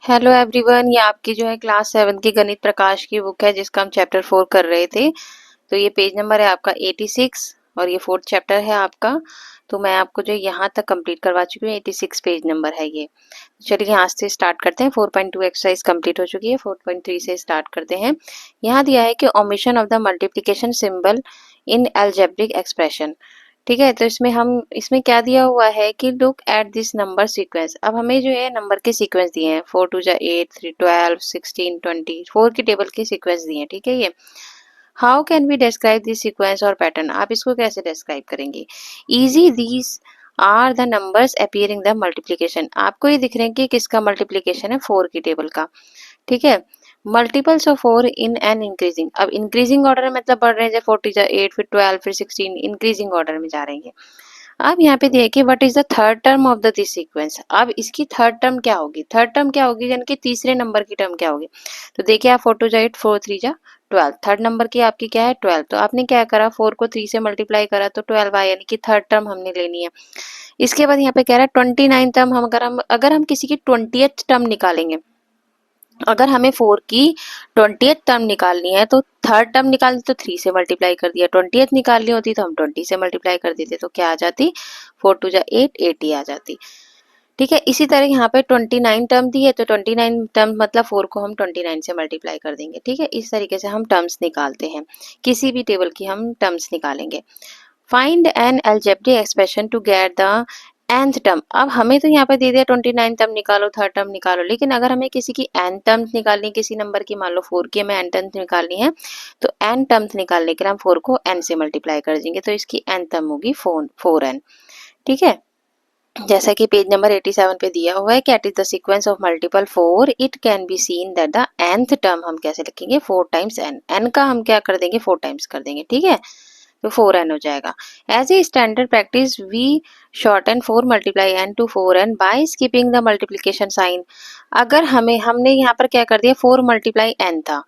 Hello everyone, ये आपकी जो है क्लास 7 की गणित प्रकाश की बुक है जिसका हम चैप्टर 4 कर रहे थे। तो ये पेज नंबर है आपका 86 और ये फोर्थ चैप्टर है आपका। तो मैं आपको जो यहाँ तक कंप्लीट करवा चुकी हूँ, 86 पेज नंबर है ये। चलिए यहाँ से स्टार्ट करते हैं। 4.2 एक्सरसाइज कंप्लीट हो चुकी है। 4.3 से स्टार्ट करते हैं। यहाँ दिया है कि omission of the multiplication symbol in algebraic expression. ठीक है, तो इसमें क्या दिया हुआ है कि look at this number sequence. अब हमें जो है नंबर के सीक्वेंस दिए हैं, 4 2 जा 8, 3 12, 16 20, 4 की टेबल के सीक्वेंस दिए हैं। ठीक है, ये how can we describe this sequence और पैटर्न। आप इसको कैसे डिस्क्राइब करेंगे? Easy, these are the numbers appearing the multiplication. आपको ये दिख रहे हैं कि किसका मल्टीप्लीकेशन है, 4 की टेबल का। ठीक है, multiples of 4 in an increasing. अब इंक्रीजिंग ऑर्डर में मतलब बढ़ रहे हैं, जैसे 40 जा 8, फिर 12, फिर 16, इंक्रीजिंग ऑर्डर में जा रहे हैं। अब यहाँ पे दिया कि what is the third term of the this sequence. अब इसकी थर्ड टर्म क्या होगी? थर्ड टर्म क्या होगी, यानी कि तीसरे नंबर की टर्म क्या होगी? तो देखिए, आप 4 2 जा 8, 4 3 जा 12, थर्ड नंबर की आपकी क्या है, 12। तो आपने क्या करा, 4 को 3 से मल्टीप्लाई करा तो 12 आया, यानी कि थर्ड टर्म हमने लेनी है। इसके बाद यहाँ पे कह रहा है 29 टर्म। हम अगर हम किसी की 20th टर्म निकालेंगे, अगर हमें 4 की 20th टर्म निकालनी है तो थर्ड टर्म निकालनी, तो 3 से मल्टीप्लाई कर दिया। 20th निकालनी होती तो हम 20 से मल्टीप्लाई कर देते, तो क्या आ जाती, 4 2 जा 8, 80 आ जाती। ठीक है, इसी तरह यहाँ पे 29 टर्म दी है, तो 29 टर्म मतलब 4 को हम 29 से मल्टीप्लाई कर देंगे। ठीक है, इस तरीके से हम टर्म्स निकालते हैं, किसी भी टेबल की हम टर्म्स निकालेंगे। Find an algebraic expression to get the nth term. अब हमें तो यहाँ पे दे दिया 29 टर्म निकालो, थर्ड टर्म निकालो, लेकिन अगर हमें किसी की n टर्म्स निकालनी, किसी नंबर की, मान लो 4 की हमें n टर्म्स निकालनी है, तो n टर्म्स निकालने के लिए हम 4 को n से मल्टीप्लाई कर देंगे, तो इसकी n टर्म होगी 4n। ठीक है, जैसा कि पेज नंबर 87 पे दिया हुआ है कि it is the sequence of multiple 4 it can be seen that the nth term हम कैसे लिखेंगे, 4 टाइम्स n। n का हम क्या कर देंगे, 4 टाइम्स कर देंगे। ठीक है, तो 4n हो जाएगा। As a standard practice we shorten 4 multiply n to 4n by skipping the multiplication sign. अगर हमने यहाँ पर क्या कर दिया, 4 मल्टीप्लाई n था,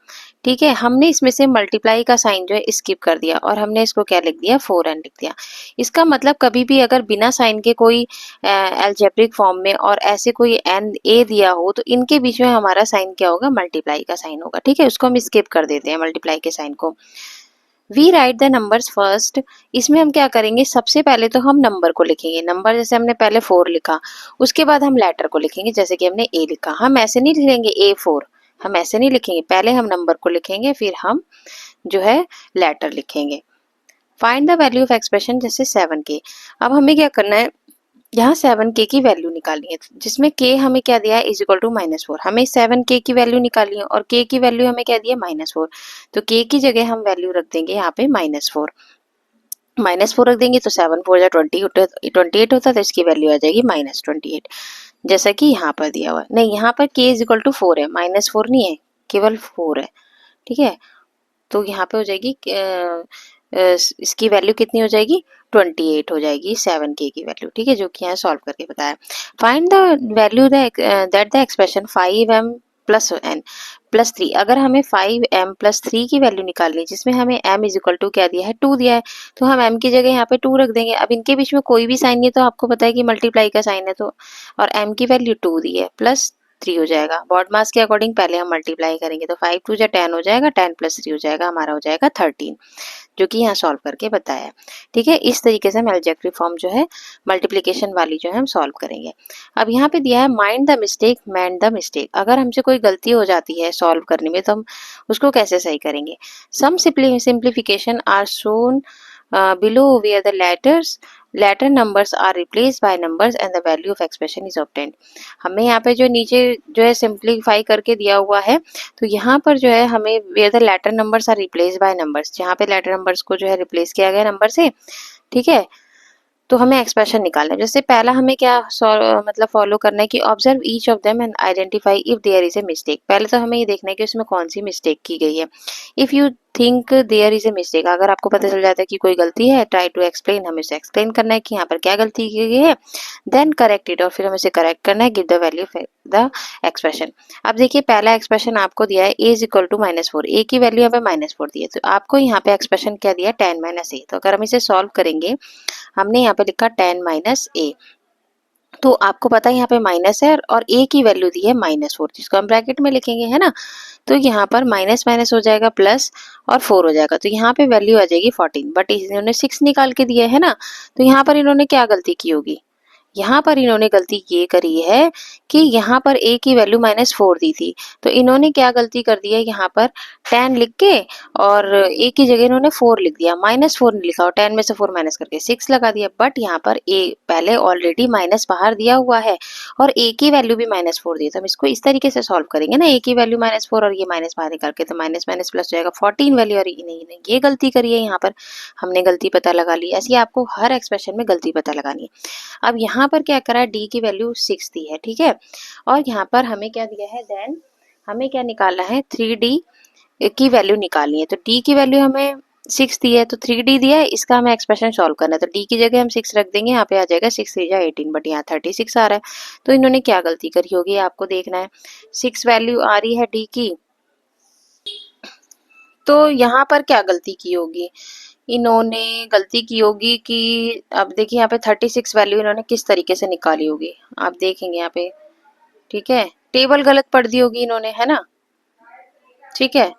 ठीक है, हमने इसमें से मल्टीप्लाई का साइन जो है स्किप कर दिया और हमने इसको क्या लिख दिया, 4n लिख दिया। इसका मतलब कभी भी अगर बिना साइन के कोई एल्जेब्रिक फॉर्म में और ऐसे कोई n a दिया हो, तो इनके बीच में हमारा साइन क्या होगा, मल्टीप्लाई का साइन होगा। ठीक है, उसको हम स्किप कर देते हैं, मल्टीप्लाई के साइन को। We write the numbers first. इसमें हम क्या करेंगे, सबसे पहले तो हम नंबर को लिखेंगे। नंबर जैसे हमने पहले 4 लिखा, उसके बाद हम लेटर को लिखेंगे, जैसे कि हमने ए लिखा। हम ऐसे नहीं लिखेंगे A4, हम ऐसे नहीं लिखेंगे, पहले हम नंबर को लिखेंगे, फिर हम जो है लेटर लिखेंगे। Find the value of expression, जैसे 7k। अब हमें क्या करना है, यहाँ 7k की वैल्यू निकालनी है, जिसमें k हमें क्या दिया है, इज इक्वल टू -4। हमें 7k की वैल्यू निकालनी है और k की वैल्यू हमें क्या दिया, -4। तो k की जगह हम वैल्यू रख देंगे यहाँ पे -4। -4 रख देंगे तो 7 4 जा 28 होता, तो इसकी वैल्यू आ जाएगी -28, जैसा कि यहाँ पर दिया हुआ है। नहीं, यहाँ पर k इज इक्वल टू 4 है, -4 नहीं है, केवल 4 है। ठीक है, तो यहाँ पे हो जाएगी इसकी वैल्यू कितनी हो जाएगी, 28 हो जाएगी 7k की वैल्यू। ठीक है, जो कि यहाँ सॉल्व करके बताया। Find the value that the expression 5m plus n plus 3। अगर हमें 5m प्लस 3 की वैल्यू निकालनी है, जिसमें हमें m इज इक्वल टू क्या दिया है, 2 दिया है, तो हम m की जगह यहाँ पे 2 रख देंगे। अब इनके बीच में कोई भी साइन नहीं है, तो आपको पता है कि मल्टीप्लाई का साइन है, तो और m की वैल्यू 2 दी है, प्लस 3 हो जाएगा। बॉड मास के अकॉर्डिंग पहले हम मल्टीप्लाई करेंगे, तो 5 2 जा 10 हो जाएगा, 10 प्लस 3 हो जाएगा, हमारा हो जाएगा 13, जो कि यहाँ सॉल्व करके बताया है। ठीक है, इस तरीके से हम अलजेब्रिक फॉर्म जो है मल्टीप्लिकेशन वाली जो है हम सॉल्व करेंगे। अब यहाँ पे दिया है mind the mistake, mind the mistake. अगर हमसे कोई गलती हो जाती है सॉल्व करने में, तो हम उसको कैसे सही करेंगे। Some simplification are shown below where the latter numbers are replaced by numbers and the value of expression is obtained। हमें यहाँ पे जो नीचे जो है सिंप्लीफाई करके दिया हुआ है, तो यहाँ पर जो है हमें where the latter numbers are replaced by numbers, जहाँ पे latter numbers को जो है रिप्लेस किया गया नंबर से। ठीक है, तो हमें एक्सप्रेशन निकालना है। जैसे पहला हमें क्या मतलब फॉलो करना है कि observe each of them and identify if there is a mistake. पहले तो हमें ये देखना है कि उसमें कौन सी मिस्टेक की गई है। If you think there is a mistake, अगर आपको पता चल जाता है कि कोई गलती है, ट्राई टू एक्सप्लेन, हमें उसे एक्सप्लेन करना है कि यहाँ पर क्या गलती की गई है। देन करेक्ट इट, और फिर हमें उसे करेक्ट करना है, give the value the expression. अब देखिए, पहला एक्सप्रेशन आपको दिया है a is equal to -4, a की वैल्यू यहाँ पे -4 दी है, तो आपको यहाँ पे एक्सप्रेशन क्या दिया, 10 - a। तो अगर हम इसे सॉल्व करेंगे, हमने यहाँ पे लिखा 10 - a। तो आपको पता है यहाँ पे माइनस है और ए की वैल्यू दी है -4, जिसको हम ब्रैकेट में लिखेंगे, है ना। तो यहाँ पर माइनस माइनस हो जाएगा प्लस और 4 हो जाएगा, तो यहाँ पे वैल्यू आ जाएगी 14। बट इन्होंने 6 निकाल के दिया है ना, तो यहाँ पर इन्होंने क्या गलती की होगी, यहाँ पर इन्होंने गलती ये करी है कि यहाँ पर a की वैल्यू -4 दी थी, तो इन्होंने क्या गलती कर दी है, यहाँ पर 10 लिख के और a की जगह इन्होंने 4 लिख दिया, -4 नहीं लिखा और 10 में से 4 माइनस करके 6 लगा दिया। बट यहाँ पर a पहले ऑलरेडी माइनस बाहर दिया हुआ है और a की वैल्यू भी -4 दी, तो हम इसको इस तरीके से सॉल्व करेंगे ना, a की वैल्यू -4 और ये माइनस बाहर निकाल के, तो माइनस माइनस प्लस हो जाएगा 14 वैल्यू, और नहीं ये गलती करी है, यहाँ पर हमने गलती पता लगा ली। ऐसे ही आपको हर एक्सप्रेशन में गलती पता लगानी है। अब यहाँ पर क्या करा है, डी की वैल्यू 6 दी है, ठीक है, और यहाँ पर हमें क्या दिया है, देन हमें क्या निकालना है, 3d की वैल्यू निकालनी है। तो डी की वैल्यू हमें 6 दी है, तो 3d दिया है, इसका हमें एक्सप्रेशन सॉल्व करना है। तो डी की जगह हम 6 रख देंगे, यहाँ पे आ जाएगा 6 3 18, बट यहाँ 36 आ रहा है। तो इन्होंने क्या गलती करी होगी आपको देखना है। 6 वैल्यू आ रही है डी की, तो यहाँ पर क्या गलती की होगी, इन्होंने गलती की होगी कि अब देखिए यहाँ पे 36 वैल्यू इन्होंने किस तरीके से निकाली होगी, आप देखेंगे यहाँ पे, ठीक है, टेबल गलत पढ़ दी होगी इन्होंने, है ना, ठीक है,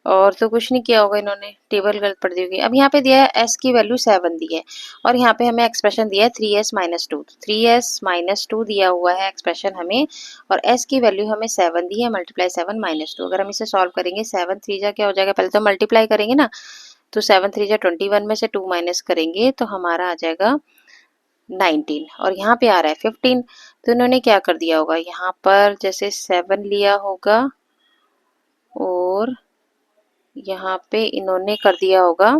और तो कुछ नहीं किया होगा इन्होंने, टेबल गलत पढ़ दी होगी। अब यहाँ पे दिया है s की वैल्यू 7 दी है और यहाँ पे हमें एक्सप्रेशन दिया है 3s -2, 3s -2 दिया हुआ है एक्सप्रेशन हमें, और s की वैल्यू हमें 7 दी है, मल्टीप्लाई 7 -2। अगर हम इसे सॉल्व करेंगे, 7 3 जा क्या हो जाएगा, पहले तो मल्टीप्लाई करेंगे ना, तो 7 3 जा 21 में से 2 माइनस करेंगे तो हमारा आ जाएगा 19, और यहाँ पे आ रहा है 15। तो इन्होंने क्या कर दिया होगा, यहाँ पर जैसे 7 लिया होगा और यहाँ पे इन्होंने कर दिया होगा,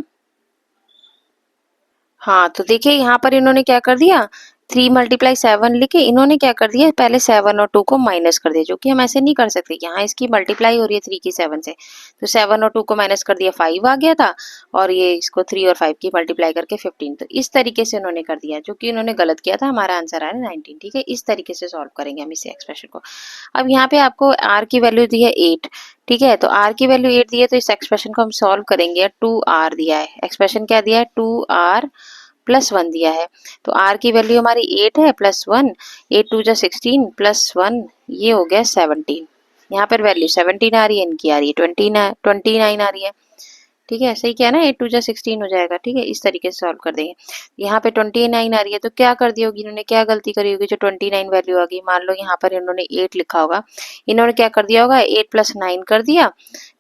हाँ तो देखिए यहाँ पर इन्होंने क्या कर दिया, 3 × 7 लिखे, इन्होंने क्या कर दिया, पहले 7 और 2 को माइनस कर दिया, जो कि हम ऐसे नहीं कर सकते, यहाँ इसकी मल्टीप्लाई हो रही है 3 की 7 से, तो 7 और 2 को माइनस कर दिया, 5 आ गया था, और ये इसको 3 और 5 की मल्टीप्लाई करके 15, तो इस तरीके से उन्होंने कर दिया, जो कि उन्होंने गलत किया था, हमारा आंसर आ रहा है 19, ठीक है। इस तरीके से सॉल्व करेंगे हम इस एक्सप्रेशन को। अब यहाँ पे आपको r की वैल्यू दी है 8, ठीक है, तो r की वैल्यू 8 दी है, तो इस एक्सप्रेशन को हम सॉल्व करेंगे, 2r दिया है, एक्सप्रेशन क्या दिया है, 2r +1 दिया है, तो r की वैल्यू हमारी 8 है, +1, 8 2 जा 16 +1, ये हो गया 17। यहाँ पर वैल्यू 17 आ रही है, इनकी आ रही है 29 आ रही है, ठीक है, सही क्या है ना, 8 2 जा 16 हो जाएगा, ठीक है, इस तरीके से सॉल्व कर देंगे। यहाँ पे 29 आ रही है, तो क्या कर दी होगी इन्होंने, क्या गलती करी होगी, जो 29 वैल्यू आ गई, मान लो यहाँ पर इन्होंने 8 लिखा होगा, इन्होंने क्या कर दिया होगा, 8 + 9 कर दिया,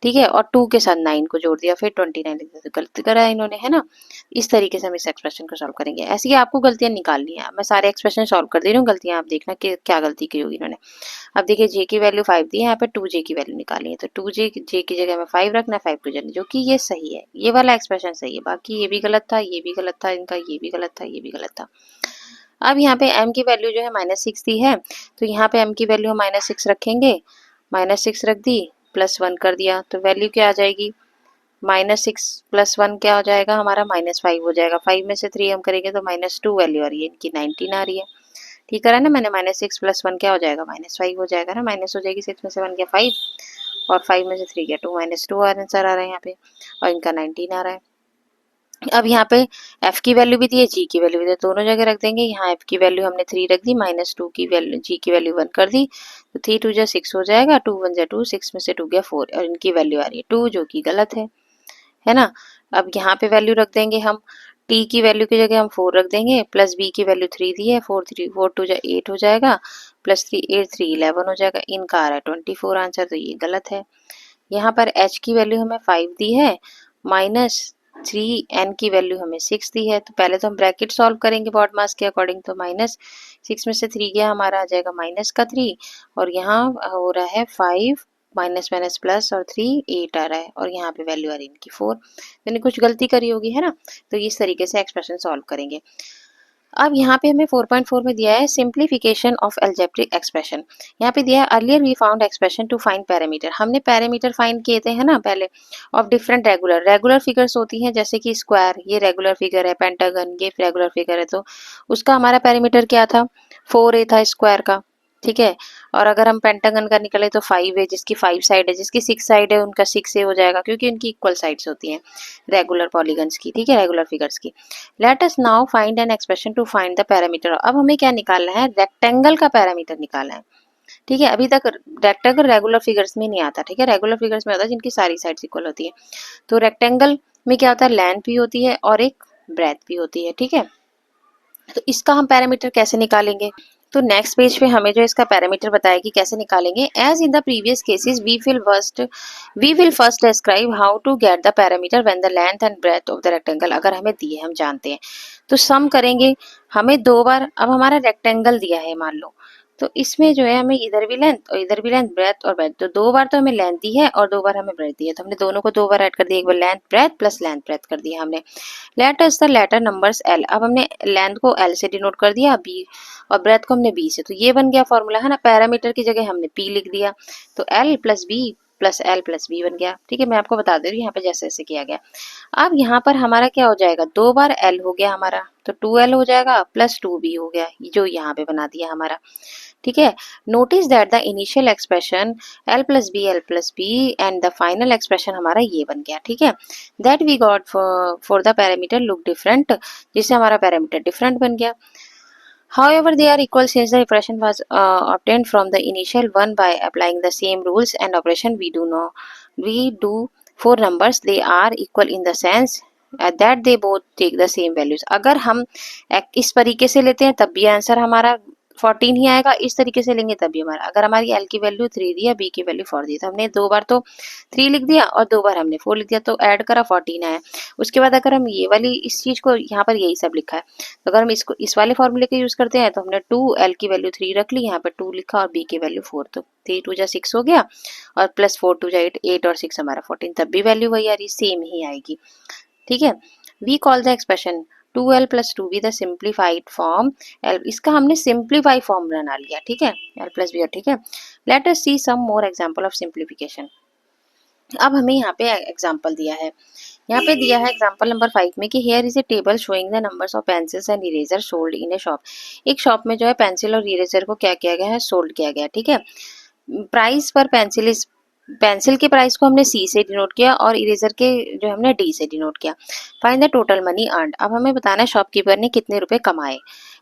ठीक है, और 2 के साथ 9 को जोड़ दिया, फिर 29 लिख दिया, तो गलती करा है इन्होंने, है ना। इस तरीके से हम इस एक्सप्रेशन को सॉल्व करेंगे। ऐसे ही आपको गलतियां निकालनी है, मैं सारे एक्सप्रेशन सॉल्व कर दे रही हूँ, गलतियां आप देखना कि क्या गलती की होगी इन्होंने। अब देखिए जे की वैल्यू 5 दी है, यहाँ पे 2j की वैल्यू निकाली है, तो 2j जे की जगह में 5 रखना, 5 को जन, जो कि ये सही है, ये वाला एक्सप्रेशन सही है, बाकी ये भी गलत था, ये भी गलत था, इनका ये भी गलत था, ये भी गलत था। अब यहाँ पे m की वैल्यू जो है -6 दी है, तो यहाँ पे m की वैल्यू हम -6 रखेंगे, -6 रख दी, +1 कर दिया, तो वैल्यू क्या आ जाएगी, -6 + 1 क्या हो जाएगा हमारा, -5 हो जाएगा, 5 में से 3 हम करेंगे तो -2 वैल्यू आ रही है, इनकी 19 आ रही है, ठीक करा ना मैंने, -6 + 1 क्या हो जाएगा, -5 हो जाएगा ना, माइनस हो जाएगी, 6 में से 1 गया 5 और 5 में से 3 गया 2, -2 आंसर आ रहा है यहाँ पे, और इनका 19 आ रहा है। अब यहाँ पे f की वैल्यू भी दी है, g की वैल्यू भी दी है, दोनों जगह रख देंगे, यहाँ f की वैल्यू हमने 3 रख दी, -2 की वैल्यू, g की वैल्यू 1 कर दी, तो 3 2 जा 6 हो जाएगा, 2 1 जा 2, 6 में से 2 गया 4, और इनकी वैल्यू आ रही है 2, जो कि गलत है ना। अब यहाँ पे वैल्यू रख देंगे हम, t की वैल्यू की जगह हम 4 रख देंगे, प्लस b की वैल्यू 3 दी है, 4 2 जा 8 हो जाएगा, +3 8 3 11 हो जाएगा, इनका आ रहा है 24 आंसर, तो ये गलत है। यहाँ पर h की वैल्यू हमें 5 दी है, -3 n की वैल्यू हमें 6 दी है, तो पहले तो हम ब्रैकेट सॉल्व करेंगे बॉड मास के अकॉर्डिंग, तो -6 में से 3 गया, हमारा आ जाएगा -3, और यहाँ हो रहा है 5 माइनस माइनस प्लस और 3 8 आ रहा है, और यहाँ पे वैल्यू आ रही है इनकी 4, मैंने कुछ गलती करी होगी, है ना। तो इस तरीके से एक्सप्रेशन सॉल्व करेंगे। अब यहाँ पे हमें 4.4 में दिया है सिंप्लीफिकेशन ऑफ एल्जेब्रिक एक्सप्रेशन। यहाँ पे दिया है earlier we found expression to find parameter, हमने पैरामीटर फाइंड किए थे, है ना, पहले, ऑफ डिफरेंट रेगुलर फिगर्स होती हैं, जैसे कि स्क्वायर, ये रेगुलर फिगर है, पेंटागन ये रेगुलर फिगर है, तो उसका हमारा पैरामीटर क्या था, 4a था स्क्वायर का, ठीक है, और अगर हम पेंटागन का निकले तो 5 है, जिसकी 5 साइड है, जिसकी 6 साइड है उनका 6 हो जाएगा, क्योंकि उनकी इक्वल साइड्स होती हैं रेगुलर पॉलीगन्स की, ठीक है, रेगुलर फिगर्स की। Let us now find an expression to find the parameter. अब हमें क्या निकालना है, रेक्टेंगल का पैरामीटर निकालना है, ठीक है। अभी तक रेक्टेंगल रेगुलर फिगर्स में नहीं आता, ठीक है, रेगुलर फिगर्स में होता है जिनकी सारी साइड्स इक्वल होती है। तो रेक्टेंगल में क्या होता है, लेंथ भी होती है और एक ब्रेथ भी होती है, ठीक है। तो इसका हम पैरामीटर कैसे निकालेंगे, तो नेक्स्ट पेज पे हमें जो इसका पैरामीटर बताया कि कैसे निकालेंगे। As in the previous cases we will first describe how to get the parameter when the length and breadth of the rectangle, अगर हमें दिए, हम जानते हैं तो सम करेंगे। हमें 2 बार, अब हमारा रेक्टेंगल दिया है मान लो, तो इसमें जो है हमें इधर भी लेंथ और इधर भी लेंथ, ब्रेथ और ब्रेथ, तो 2 बार तो हमें लेंथ दी है और 2 बार हमें ब्रेथ दी है, तो हमने दोनों को 2 बार ऐड कर दिया, एक बार length breadth plus length breadth कर दिया हमने। Let us the letter numbers L, अब हमने लेंथ को एल से डिनोट कर दिया, बी और ब्रेथ को हमने बी से, तो ये बन गया फॉर्मूला, है ना। पैरामीटर की जगह हमने पी लिख दिया, तो L plus B plus L plus B बन गया, ठीक है। मैं आपको बता दे रही हूँ यहाँ पे जैसे जैसे किया गया। अब यहाँ पर हमारा क्या हो जाएगा, 2 बार एल हो गया हमारा, तो 2l हो जाएगा प्लस 2b हो गया, जो यहाँ पे बना दिया हमारा, ठीक है। Notice that the initial expression L plus B and the final expression हमारा ये बन गया, ठीक है। That we got for the parameter look different, जिससे हमारा पैरामीटर डिफरेंट बन गया। However, they are equal since the expression was obtained from the initial one by applying the same rules and operation we do for numbers. They are equal in the sense that they both take the same values. अगर हम इस तरीके से लेते हैं तब भी answer हमारा 14 ही आएगा, इस तरीके से लेंगे तब भी हमारा, अगर हमारी एल की वैल्यू 3 दी है, बी की वैल्यू 4 दी, तो हमने 2 बार तो 3 लिख दिया और 2 बार हमने 4 लिख दिया, तो ऐड करा 14 आया। उसके बाद अगर हम ये वाली इस चीज को, यहाँ पर यही सब लिखा है, तो अगर हम इसको इस वाले फॉर्मूले का यूज करते हैं तो हमने 2 एल की वैल्यू 3 रख ली, यहाँ पे 2 लिखा और बी की वैल्यू 4, तो 3 2 जा 6 हो गया और प्लस 4 2 जा 8, 8 और 6 हमारा 14, तब भी वैल्यू वही आ रही, सेम ही आएगी, ठीक है। We call the expression 2l plus 2b the simplified form l, इसका हमने सिंप्लीफाई फॉर्म बना लिया, ठीक है, l प्लस बी, ठीक है। Let us see some more example of simplification. अब हमें यहाँ पे एग्जांपल दिया है, यहाँ पे दिया है एग्जांपल नंबर 5 में कि here is a table showing the numbers of pencils and eraser sold in A shop. एक शॉप में जो है पेंसिल और इरेजर को क्या किया गया है, सोल्ड किया गया, ठीक है। प्राइस पर पेंसिल इज, पेंसिल के प्राइस को हमने सी से डिनोट किया और इरेजर के जो हमने डी से डिनोट किया। Find the total money earned, अब हमें बताना है शॉपकीपर ने कितने रुपए कमाए,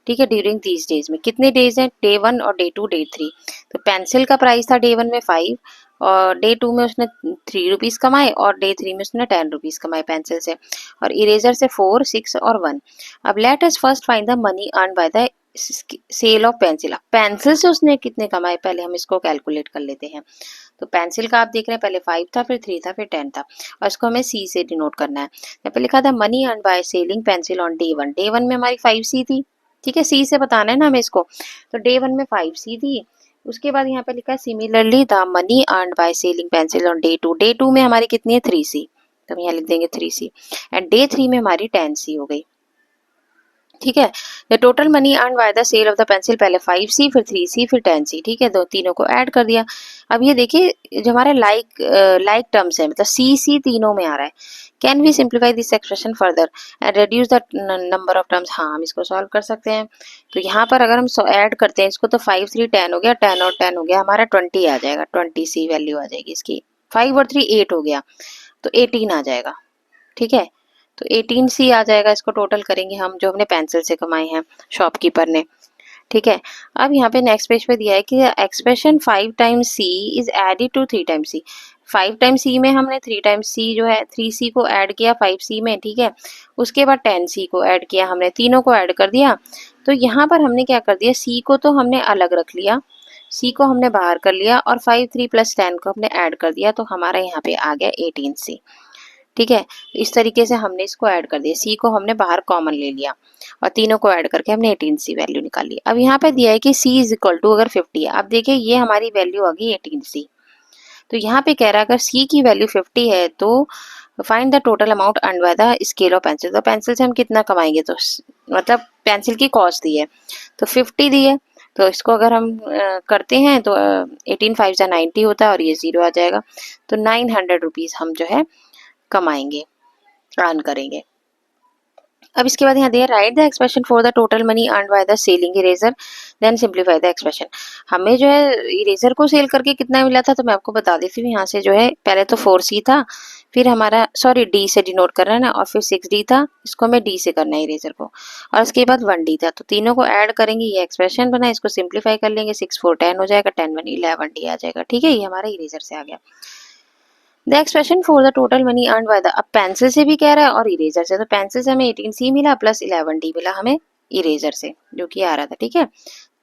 ठीक है, ड्यूरिंग दीज डेज में। कितने डेज हैं, डे 1 और डे 2 डे 3। तो पेंसिल का प्राइस था डे 1 में 5 और डे 2 में उसने 3 रुपीज कमाए और डे 3 में उसने 10 रुपीज कमाए पेंसिल से, और इरेजर से 4 6 और 1। अब let us first find the money earn by the sale of pencil. Pencil से उसने कितने कमाए, पहले हम इसको कैलकुलेट कर लेते हैं। तो पेंसिल का आप देख रहे हैं, पहले 5 था, फिर 3 था, फिर 10 था, और इसको हमें सी से डिनोट करना है। यहाँ पे लिखा था money earn by selling pencil on day 1। Day 1 में हमारी 5 सी थी, ठीक है, सी से बताना है ना हमें इसको, तो डे 1 में 5 सी थी। उसके बाद यहाँ पे लिखा है similarly the money earn by selling pencil on day 2। Day 2 में हमारी कितनी है, 3 सी, तो हम यहाँ लिख देंगे 3 सी, एंड डे 3 में हमारी 10 सी हो गई, ठीक है। The total money earn by the sale of the pencil, पहले 5C फिर 3C फिर 10C, ठीक है, दो तीनों को ऐड कर दिया। अब ये देखिए जो हमारे लाइक टर्म्स है, मतलब C तीनों में आ रहा है। Can we simplify this expression further and reduce the number of terms, हाँ हम इसको सॉल्व कर सकते हैं। तो यहाँ पर अगर हम ऐड करते हैं इसको, तो 5 3 10 हो गया, 10 और 10 हो गया, हमारा 20 आ जाएगा, 20C वैल्यू आ जाएगी इसकी। 5 और 3 8 हो गया, तो 18 आ जाएगा, ठीक है। तो 18C आ जाएगा, इसको टोटल करेंगे हम, जो हमने पेंसिल से कमाए हैं शॉपकीपर ने, ठीक है। अब यहाँ पे नेक्स्ट पेज पे दिया है कि expression 5 times C is added to 3 times C। 5 times C में हमने 3 टाइम्स C जो है 3C को ऐड किया 5C में, ठीक है। उसके बाद 10C को ऐड किया हमने, तीनों को ऐड कर दिया। तो यहाँ पर हमने क्या कर दिया, C को तो हमने अलग रख लिया, C को हमने बाहर कर लिया, और 5 3 प्लस 10 को हमने ऐड कर दिया, तो हमारा यहाँ पे आ गया 18C, ठीक है। इस तरीके से हमने इसको ऐड कर दिया, C को हमने बाहर कॉमन ले लिया और तीनों को ऐड करके हमने 18C वैल्यू निकाली। अब यहाँ पे दिया है कि C इज इक्वल टू अगर 50 है, अब देखिए ये हमारी वैल्यू आ गई 18C। तो यहाँ पे कह रहा है अगर C की वैल्यू 50 है तो find the total amount earn by the scale of pencil. तो पेंसिल से हम कितना कमाएंगे, तो मतलब पेंसिल की कॉस्ट दी है तो 50 दी है, तो इसको अगर हम करते हैं तो 18 5 जा 90 होता है और ये 0 आ जाएगा, तो 900 रुपीज हम जो है कमाएंगे, अर्न करेंगे। अब इसके बाद यहाँ दिया write the expression for the total money earn by the selling eraser then simplify the expression. हमें जो है इरेजर को सेल करके कितना मिला था तो मैं आपको बता देती हूँ। यहाँ से जो है पहले तो 4C था, फिर हमारा सॉरी D से डिनोट कर रहा है ना, और फिर 6D था, इसको हमें D से करना है इरेजर को, और उसके बाद 1D था। तो तीनों को ऐड करेंगे, ये एक्सप्रेशन बना, इसको सिंप्लीफाई कर लेंगे, 6 4 10 हो जाएगा, 10 1 11D आ जाएगा। ठीक है, ये हमारा इरेजर से आ गया। The expression for the total money earn by the, अब पेंसिल से भी कह रहा है और इरेजर से, तो पेंसिल से हमें 18C मिला प्लस 11D मिला हमें इरेजर से, जो कि आ रहा था। ठीक है,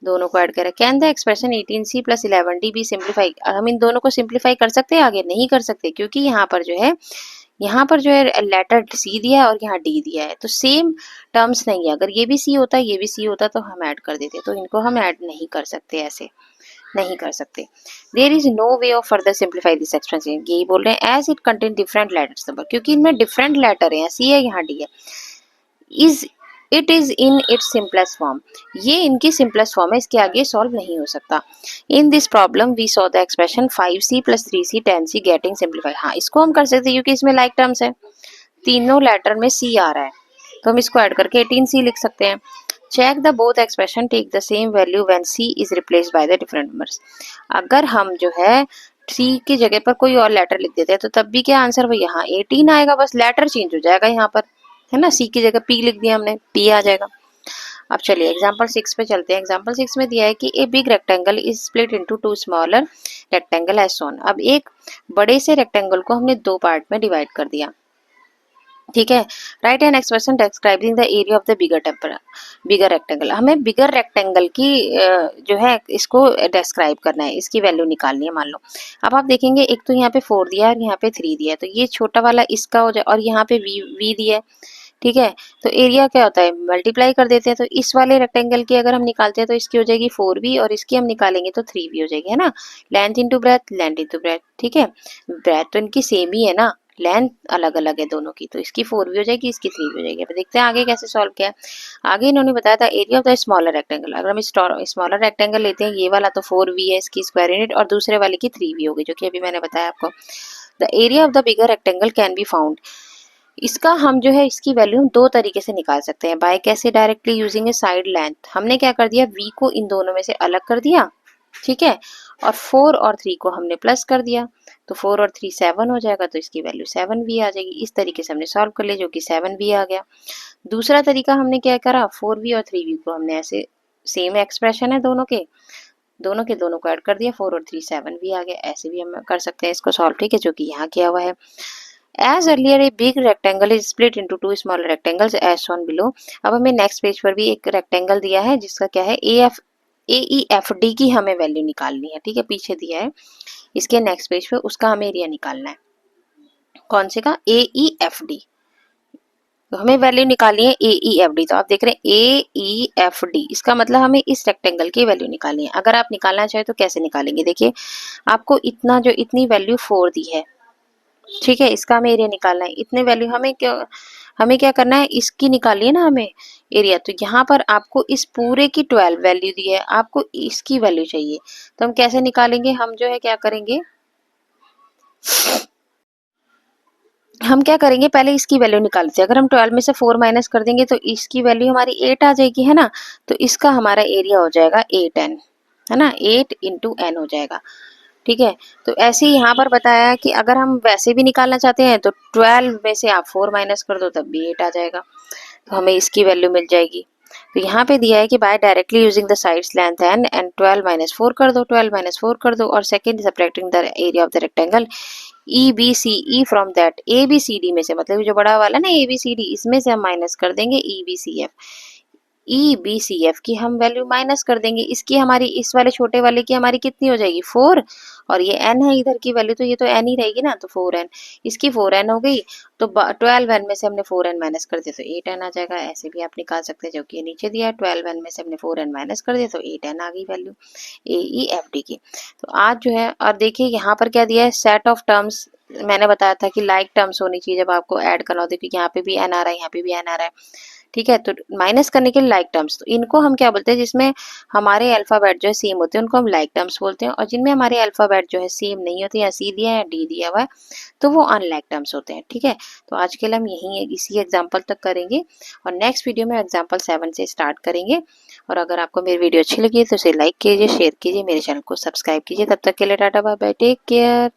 दोनों को ऐड करें। Can the expression 18C plus 11D be simplify, हम इन दोनों को सिंप्लीफाई कर सकते हैं? आगे नहीं कर सकते, क्योंकि यहाँ पर जो है लेटर C दिया है और यहाँ D दिया है, तो सेम टर्म्स नहीं है। अगर ये भी C होता, ये भी C होता तो हम ऐड कर देते, तो इनको हम ऐड नहीं कर सकते, ऐसे नहीं कर सकते। There is no way of further simplify this expression, यही बोल रहे हैं, as it contain different letters number, क्योंकि इनमें डिफरेंट लेटर है, सी है यहाँ डी है। Is it is in its simplest form, ये इनकी सिंपलेस्ट फॉर्म है, इसके आगे सॉल्व नहीं हो सकता। In this problem we saw the expression 5C plus 3C 10C getting simplify. हाँ, इसको हम कर सकते हैं क्योंकि इसमें लाइक टर्म्स है, तीनों लेटर में C आ रहा है, तो हम इसको ऐड करके 18C लिख सकते हैं। Check the both expression take the same value when C is replaced by the different numbers. अगर हम जो है C की जगह पर कोई और लेटर लिख देते हैं तो तब भी क्या आंसर वो यहाँ 18 आएगा, बस लेटर चेंज हो जाएगा यहाँ पर, है ना। C की जगह P लिख दिया हमने, P आ जाएगा। अब चलिए एग्जाम्पल 6 पे चलते हैं। एग्जाम्पल 6 में दिया है कि a big rectangle is split into 2 smaller rectangle as shown. अब एक बड़े से रेक्टेंगल को हमने 2 पार्ट में डिवाइड कर दिया। ठीक है, right an expression describing the area of the bigger rectangle. हमें बिगर रेक्टेंगल की जो है इसको डिस्क्राइब करना है, इसकी वैल्यू निकालनी है। मान लो अब आप देखेंगे, एक तो यहाँ पे 4 दिया है और यहाँ पे 3 दिया है, तो ये छोटा वाला इसका हो जाए, और यहाँ पे V दिया है। ठीक है, तो एरिया क्या होता है, मल्टीप्लाई कर देते हैं, तो इस वाले रेक्टेंगल की अगर हम निकालते हैं तो इसकी हो जाएगी 4V, और इसकी हम निकालेंगे तो 3V हो जाएगी, है ना। Length into breadth, length into breadth. ठीक है, ब्रेथ तो इनकी सेम ही है ना, लेंथ अलग अलग है दोनों की, तो इसकी 4V हो जाएगी, इसकी 3V हो जाएगी। अब देखते हैं आगे कैसे सॉल्व किया है। आगे इन्होंने बताया था area of the smaller rectangle. अगर हम स्मॉलर रेक्टेंगल लेते हैं, ये वाला तो 4V है, इसकी स्क्वायर यूनिट, और दूसरे वाले की 3V होगी, जो कि अभी मैंने बताया आपको। The area of the bigger rectangle can be found, इसका हम जो है इसकी वैल्यू हम 2 तरीके से निकाल सकते हैं। बाय कैसे, डायरेक्टली यूजिंग ए साइड लेंथ। हमने क्या कर दिया, V को इन दोनों में से अलग कर दिया, ठीक है, और 4 और 3 को हमने प्लस कर दिया, तो 4 और 3 7 हो जाएगा, तो इसकी वैल्यू 7V आ जाएगी। इस तरीके से हमने सॉल्व कर लिया, जो कि 7V आ गया। दूसरा तरीका हमने क्या करा, 4V और 3V को हमने ऐसे, सेम एक्सप्रेशन है दोनों के दोनों को ऐड कर दिया, 4 और 3 7V आ गया। ऐसे भी हम कर सकते हैं इसको सॉल्व, ठीक है, जो कि यहाँ किया हुआ है। As earlier, a big rectangle is split into 2 small rectangles as shown below। अब हमें नेक्स्ट पेज पर भी एक रेक्टेंगल दिया है जिसका क्या है, AEFD की हमें वैल्यू निकालनी है। ठीक है, पीछे दिया है इसके नेक्स्ट पेज पे, उसका हमें एरिया निकालना है। कौन से का, AEFD, तो हमें वैल्यू निकालनी है AEFD। तो आप देख रहे हैं AEFD, इसका मतलब हमें इस रेक्टेंगल की वैल्यू निकालनी है। अगर आप निकालना चाहे तो कैसे निकालेंगे, देखिए आपको इतनी वैल्यू 4 दी है, ठीक है, इसका हमें एरिया निकालना है। इतने वैल्यू हमें क्या करना है, इसकी निकाली है ना हमें एरिया, तो यहाँ पर आपको इस पूरे की 12 वैल्यू दी है, आपको इसकी वैल्यू चाहिए, तो हम कैसे निकालेंगे, हम जो है क्या करेंगे, पहले इसकी वैल्यू निकालते हैं। अगर हम 12 में से 4 माइनस कर देंगे तो इसकी वैल्यू हमारी 8 आ जाएगी, है ना। तो इसका हमारा एरिया हो जाएगा 8n, है ना, 8 इंटू n हो जाएगा। ठीक है, तो ऐसे ही यहाँ पर बताया कि अगर हम वैसे भी निकालना चाहते हैं तो 12 में से आप 4 माइनस कर दो तब भी 8 आ जाएगा, तो हमें इसकी वैल्यू मिल जाएगी। तो यहाँ पे दिया है कि by directly using the sides length and 12 minus 4 कर दो, 12 माइनस 4 कर दो, और second subtracting the area of the rectangle EBCE from that, ABCD में से, मतलब जो बड़ा वाला ना ABCD, इसमें से हम माइनस कर देंगे EBCF की हम वैल्यू माइनस कर देंगे। इसकी हमारी, इस वाले छोटे वाले की हमारी कितनी हो जाएगी 4, और ये n है इधर की वैल्यू, तो ये तो n ही रहेगी ना, तो 4n, इसकी 4n हो गई, तो 12n में से हमने 4n माइनस कर दिया तो 8n आ जाएगा। ऐसे भी आप निकाल सकते हैं, जो कि नीचे दिया है, 12n में से हमने 4n माइनस कर दिया तो 8n आ गई वैल्यू AEFD की। तो आज जो है, और देखिए यहाँ पर क्या दिया है, सेट ऑफ टर्म्स, मैंने बताया था कि लाइक टर्म्स होनी चाहिए जब आपको ऐड करना हो, देखिए यहाँ पे भी n आ रहा है, यहाँ पे भी n आ रहा है, ठीक है। तो माइनस करने के लिए लाइक टर्म्स, तो इनको हम क्या बोलते हैं, जिसमें हमारे अल्फ़ाबेट जो है सेम होते हैं उनको हम लाइक टर्म्स बोलते हैं, और जिनमें हमारे अल्फ़ाबेट जो है सेम नहीं होते, या सी दिया है या डी दिया हुआ है, तो वो अनलाइक टर्म्स होते हैं। ठीक है। तो आज के लिए हम यहीं इसी एग्जाम्पल तक करेंगे, और नेक्स्ट वीडियो में एग्जाम्पल 7 से स्टार्ट करेंगे। और अगर आपको मेरी वीडियो अच्छी लगी तो इसे लाइक कीजिए, शेयर कीजिए, मेरे चैनल को सब्सक्राइब कीजिए। तब तक के लिए tata bye bye, take care.